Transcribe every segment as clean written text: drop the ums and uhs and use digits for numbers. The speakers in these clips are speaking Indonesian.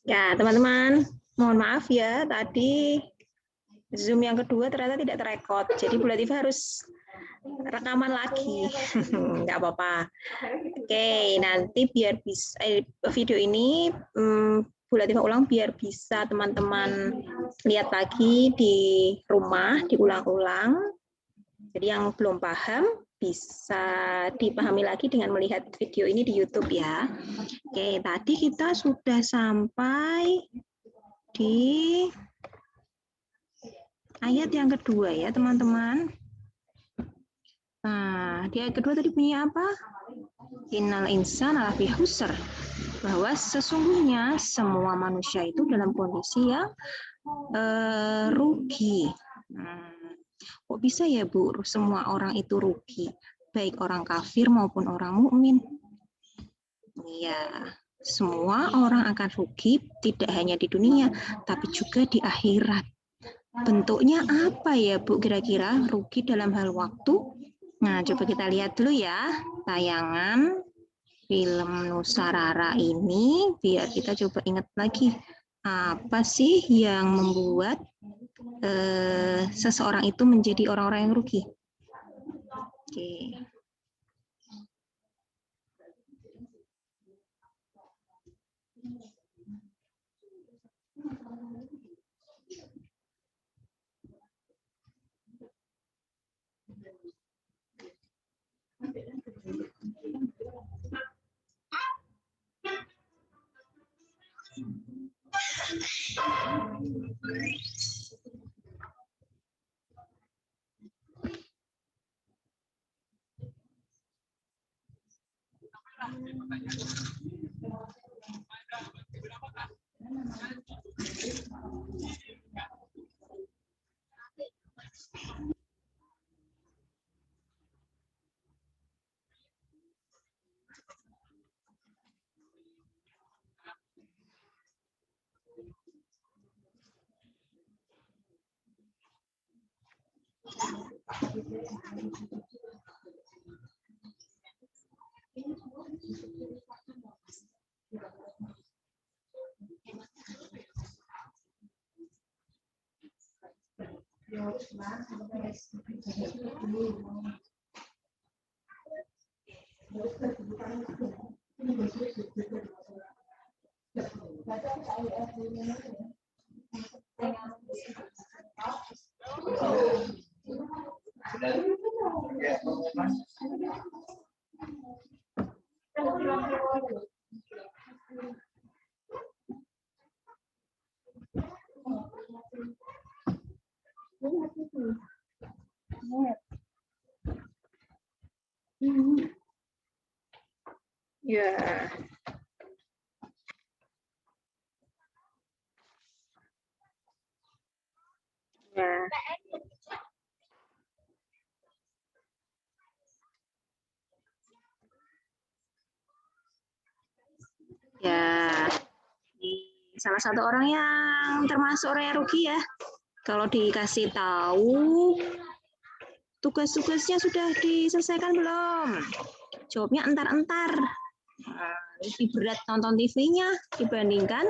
Ya, teman-teman, mohon maaf ya, tadi Zoom yang kedua ternyata tidak terekod. Jadi Bu Latifah harus rekaman lagi. Nggak apa-apa. Oke, nanti biar bisa video ini Bu Latifah ulang biar bisa teman-teman lihat lagi di rumah, diulang-ulang. Jadi yang belum paham bisa dipahami lagi dengan melihat video ini di YouTube ya. Oke, tadi kita sudah sampai di ayat yang kedua ya teman-teman. Nah, di ayat kedua tadi bunyi apa? Innal insana lafi khusr. Bahwa sesungguhnya semua manusia itu dalam kondisi yang rugi. Kok bisa ya Bu, semua orang itu rugi? Baik orang kafir maupun orang mukmin. Iya, semua orang akan rugi tidak hanya di dunia, tapi juga di akhirat. Bentuknya apa ya Bu kira-kira rugi dalam hal waktu? Nah, coba kita lihat dulu ya tayangan film Nusa Rara ini biar kita coba ingat lagi apa sih yang membuat seseorang itu menjadi orang-orang yang rugi. Oke. Ya. Ya. Ya. Salah satu orang yang termasuk orang yang rugi ya. Kalau dikasih tahu tugas-tugasnya sudah diselesaikan belum? Jawabnya entar-entar. Lebih berat nonton TV-nya dibandingkan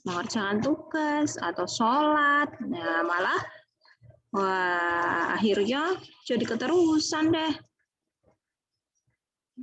mengerjakan tugas atau sholat. Nah, malah akhirnya jadi keterusan deh.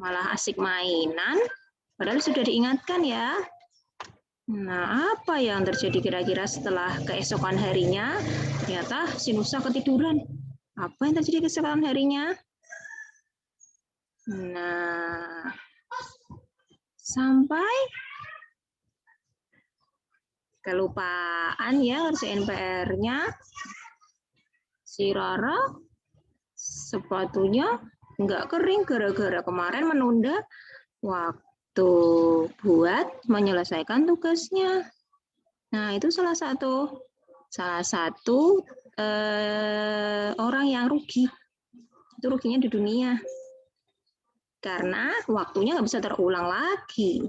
Malah asik mainan, padahal sudah diingatkan ya. Nah, apa yang terjadi kira-kira setelah keesokan harinya? Ternyata si Nusa ketiduran. Apa yang terjadi keesokan harinya? Nah, sampai kelupaan ya ngerjain PR-nya. Si Rara sepatunya nggak kering gara-gara kemarin menunda waktu buat menyelesaikan tugasnya. Nah, itu salah satu orang yang rugi. Itu ruginya di dunia. Karena waktunya nggak bisa terulang lagi.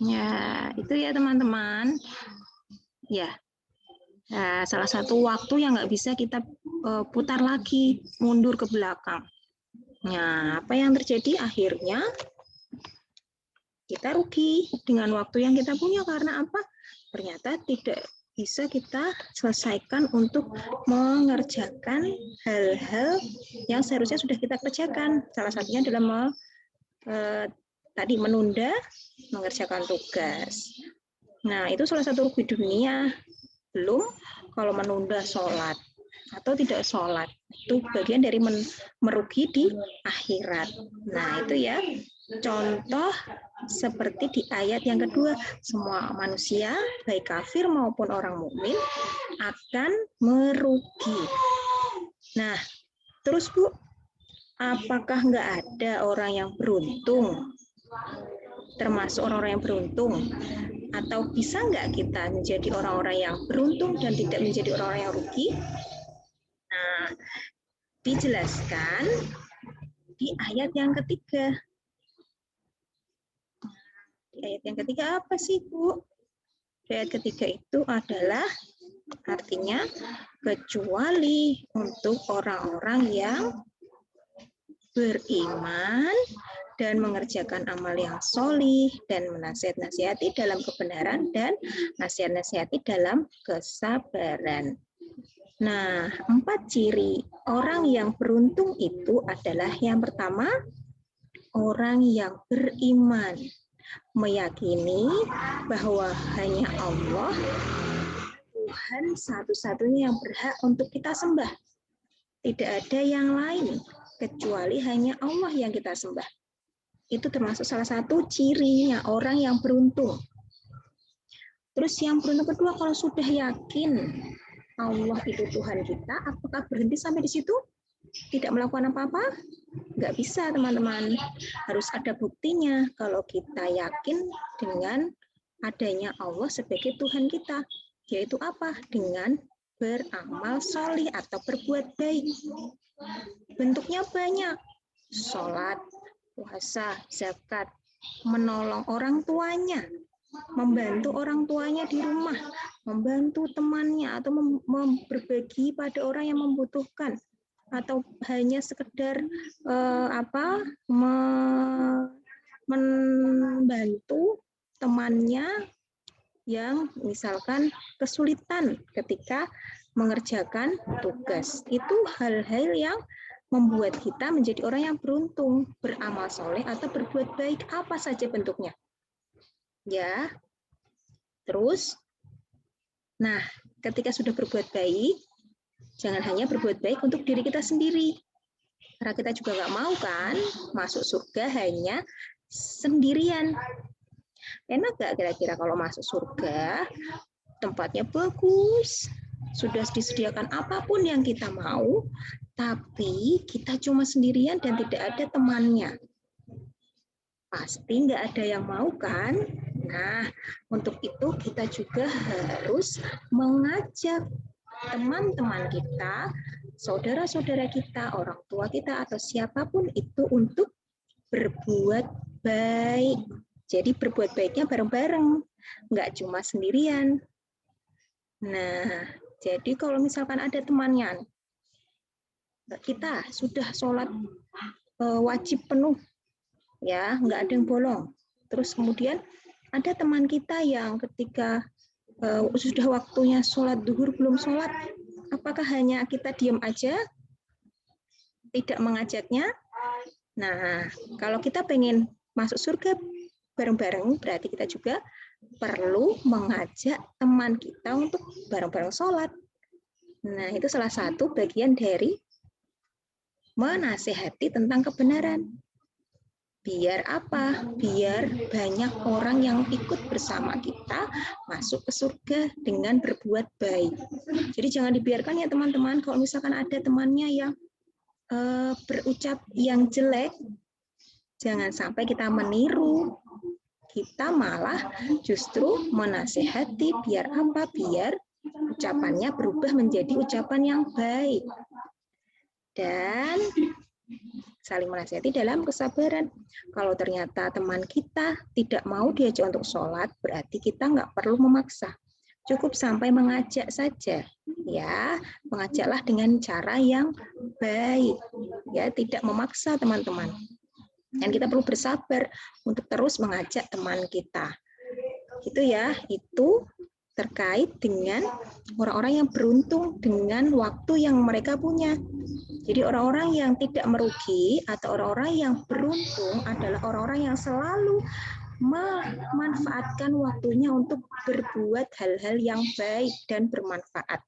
Ya, itu ya teman-teman. Ya, nah, salah satu waktu yang nggak bisa kita putar lagi, mundur ke belakang. Nah, apa yang terjadi? Akhirnya kita rugi dengan waktu yang kita punya karena apa? Ternyata tidak bisa kita selesaikan untuk mengerjakan hal-hal yang seharusnya sudah kita kerjakan. Salah satunya adalah tadi menunda mengerjakan tugas. Nah, itu salah satu rugi dunia. Belum kalau menunda sholat atau tidak sholat. Itu bagian dari merugi di akhirat. Nah, itu ya contoh seperti di ayat yang kedua. Semua manusia, baik kafir maupun orang mukmin, akan merugi. Nah, terus Bu, apakah nggak ada orang yang beruntung? Termasuk orang-orang yang beruntung, atau bisa nggak kita menjadi orang-orang yang beruntung dan tidak menjadi orang-orang yang rugi? Nah, dijelaskan di ayat yang ketiga. Di ayat yang ketiga apa sih, Bu? Di ayat ketiga itu adalah artinya kecuali untuk orang-orang yang beriman dan mengerjakan amal yang solih dan menasihat-nasihati dalam kebenaran dan nasihat-nasihati dalam kesabaran. Nah, 4 ciri orang yang beruntung itu adalah yang pertama, orang yang beriman, meyakini bahwa hanya Allah Tuhan satu-satunya yang berhak untuk kita sembah. Tidak ada yang lain kecuali hanya Allah yang kita sembah. Itu termasuk salah satu cirinya orang yang beruntung. Terus yang beruntung kedua, kalau sudah yakin Allah itu Tuhan kita, apakah berhenti sampai di situ? Tidak melakukan apa-apa? Nggak bisa, teman-teman. Harus ada buktinya kalau kita yakin dengan adanya Allah sebagai Tuhan kita. Yaitu apa? Dengan beramal solih atau berbuat baik. Bentuknya banyak. Sholat, puasa, zakat, menolong orang tuanya, membantu orang tuanya di rumah, membantu temannya, atau berbagi pada orang yang membutuhkan, atau hanya sekedar membantu temannya yang misalkan kesulitan ketika mengerjakan tugas. Itu hal-hal yang membuat kita menjadi orang yang beruntung, beramal soleh atau berbuat baik, apa saja bentuknya. Ya, terus, nah, ketika sudah berbuat baik, jangan hanya berbuat baik untuk diri kita sendiri. Karena kita juga nggak mau kan masuk surga hanya sendirian. Enak nggak kira-kira kalau masuk surga, tempatnya bagus, sudah disediakan apapun yang kita mau, tapi kita cuma sendirian dan tidak ada temannya. Pasti nggak ada yang mau kan? Nah, untuk itu kita juga harus mengajak teman-teman kita, saudara-saudara kita, orang tua kita, atau siapapun itu untuk berbuat baik. Jadi berbuat baiknya bareng-bareng, nggak cuma sendirian. Nah, jadi kalau misalkan ada temannya, kita sudah sholat wajib penuh, ya, nggak ada yang bolong. Terus kemudian ada teman kita yang ketika sudah waktunya sholat duhur belum sholat, apakah hanya kita diam aja, tidak mengajaknya? Nah, kalau kita pengen masuk surga bareng-bareng, berarti kita juga perlu mengajak teman kita untuk bareng-bareng sholat. Nah, itu salah satu bagian dari menasihati tentang kebenaran. Biar apa? Biar banyak orang yang ikut bersama kita masuk ke surga dengan berbuat baik. Jadi jangan dibiarkan ya teman-teman, kalau misalkan ada temannya yang berucap yang jelek, jangan sampai kita meniru. Kita malah justru menasihati, biar apa? Biar ucapannya berubah menjadi ucapan yang baik. Dan saling menasihati dalam kesabaran. Kalau ternyata teman kita tidak mau diajak untuk sholat, berarti kita nggak perlu memaksa. Cukup sampai mengajak saja, ya. Mengajaklah dengan cara yang baik, ya, tidak memaksa teman-teman. Dan kita perlu bersabar untuk terus mengajak teman kita. Itu ya, itu terkait dengan orang-orang yang beruntung dengan waktu yang mereka punya. Jadi orang-orang yang tidak merugi atau orang-orang yang beruntung adalah orang-orang yang selalu memanfaatkan waktunya untuk berbuat hal-hal yang baik dan bermanfaat.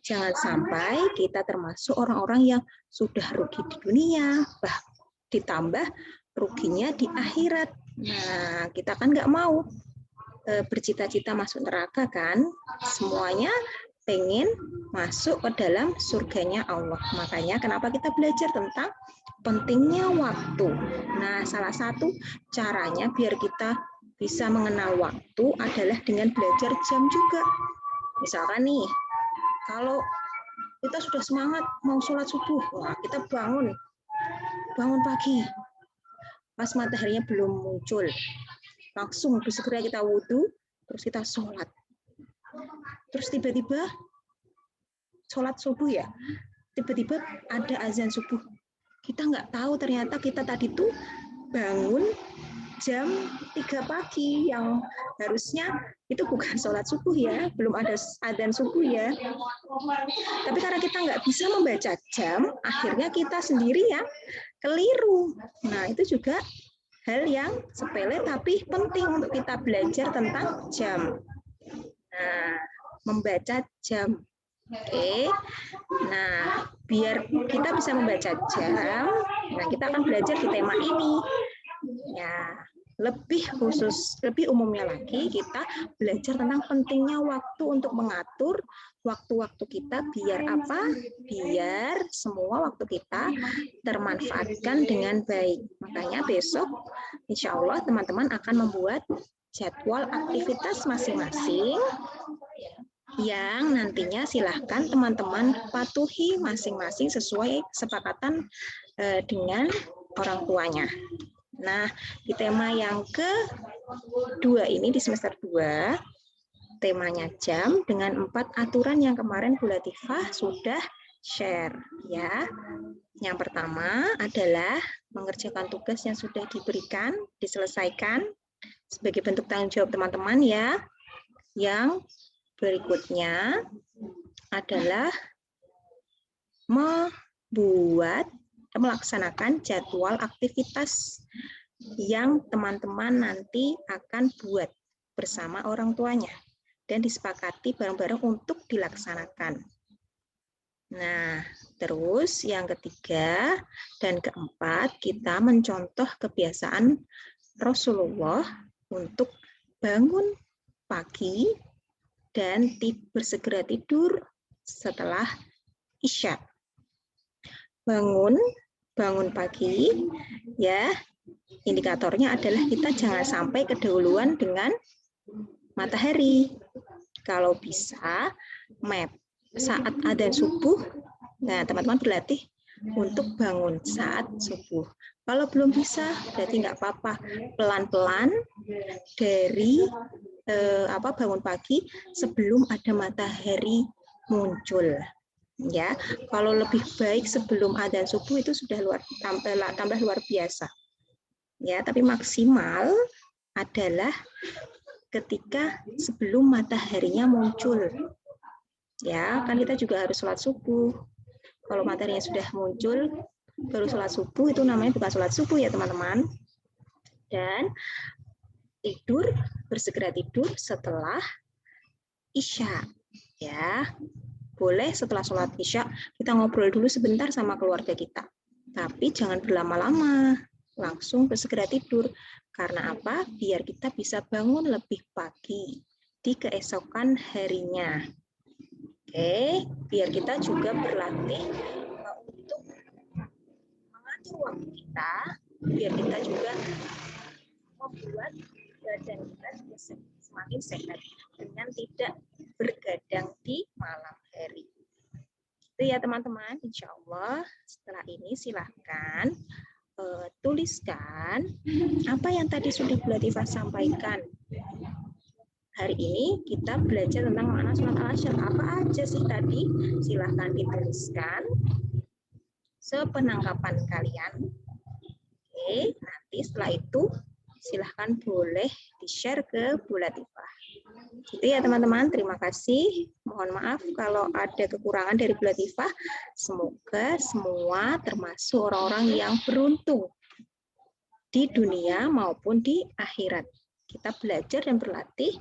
Jangan sampai kita termasuk orang-orang yang sudah rugi di dunia, ditambah ruginya di akhirat. Nah, kita kan nggak mau bercita-cita masuk neraka kan? Semuanya pengen masuk ke dalam surganya Allah. Makanya kenapa kita belajar tentang pentingnya waktu. Nah, salah satu caranya biar kita bisa mengenal waktu adalah dengan belajar jam juga. Misalkan nih, kalau kita sudah semangat mau sholat subuh, wah kita bangun pagi, pas mataharinya belum muncul, langsung segera kita wudhu, terus kita sholat. Terus tiba-tiba sholat subuh ya, tiba-tiba ada azan subuh. Kita nggak tahu ternyata kita tadi tuh bangun jam 3 pagi yang harusnya itu bukan sholat subuh ya, belum ada adzan subuh ya. Tapi karena kita nggak bisa membaca jam, akhirnya kita sendiri yang keliru. Nah, itu juga hal yang sepele tapi penting untuk kita belajar tentang jam. Nah, membaca jam. Oke, nah biar kita bisa membaca jam, nah kita akan belajar di tema ini. Ya, lebih khusus, lebih umumnya lagi kita belajar tentang pentingnya waktu untuk mengatur waktu-waktu kita biar apa? Biar semua waktu kita termanfaatkan dengan baik. Makanya besok, insya Allah teman-teman akan membuat jadwal aktivitas masing-masing yang nantinya silahkan teman-teman patuhi masing-masing sesuai kesepakatan dengan orang tuanya. Nah, di tema yang kedua ini di semester 2, temanya jam dengan 4 aturan yang kemarin Bu Latifah sudah share ya. Yang pertama adalah mengerjakan tugas yang sudah diberikan, diselesaikan sebagai bentuk tanggung jawab teman-teman ya. Yang berikutnya adalah melaksanakan jadwal aktivitas yang teman-teman nanti akan buat bersama orang tuanya dan disepakati bareng-bareng untuk dilaksanakan. Nah, terus yang ketiga dan keempat, kita mencontoh kebiasaan Rasulullah untuk bangun pagi dan bersegera tidur setelah Isya. Bangun pagi, ya. Indikatornya adalah kita jangan sampai kedahuluan dengan matahari. Kalau bisa, saat adzan subuh, nah teman-teman berlatih untuk bangun saat subuh. Kalau belum bisa, berarti nggak apa-apa. Pelan-pelan dari bangun pagi sebelum ada matahari muncul. Ya, kalau lebih baik sebelum adzan subuh itu sudah tambah luar biasa. Ya, tapi maksimal adalah ketika sebelum mataharinya muncul. Ya, kan kita juga harus sholat subuh. Kalau mataharinya sudah muncul baru sholat subuh, itu namanya bukan sholat subuh ya teman-teman. Dan bersegera tidur setelah Isya. Ya, boleh setelah sholat Isya kita ngobrol dulu sebentar sama keluarga kita. Tapi jangan berlama-lama, langsung bersegera tidur. Karena apa? Biar kita bisa bangun lebih pagi di keesokan harinya. Oke, biar kita juga berlatih untuk mengatur waktu kita, biar kita juga membuat badan kita semakin sehat dengan tidak bergadang di malam hari. Itu ya teman-teman, insya Allah setelah ini silahkan tuliskan apa yang tadi sudah Bu Latifah sampaikan. Hari ini kita belajar tentang makna surat Al-Hasyr. Apa aja sih tadi? Silahkan dituliskan sepenangkapan kalian. Oke, nanti setelah itu silahkan boleh di-share ke Bu Latifah. Itu ya teman-teman, terima kasih. Mohon maaf kalau ada kekurangan dari Bu Latifah. Semoga semua termasuk orang-orang yang beruntung di dunia maupun di akhirat. Kita belajar dan berlatih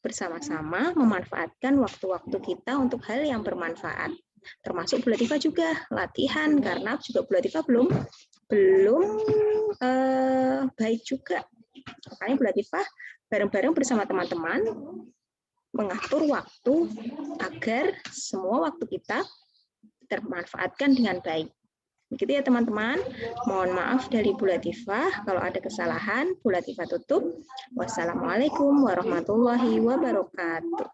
bersama-sama memanfaatkan waktu-waktu kita untuk hal yang bermanfaat. Termasuk Bu Latifah juga latihan, karena juga Bu Latifah belum baik juga. Makanya Bu Latifah bareng-bareng bersama teman-teman mengatur waktu agar semua waktu kita termanfaatkan dengan baik. Begitu ya teman-teman. Mohon maaf dari Bu Latifah kalau ada kesalahan. Bu Latifah tutup. Wassalamualaikum warahmatullahi wabarakatuh.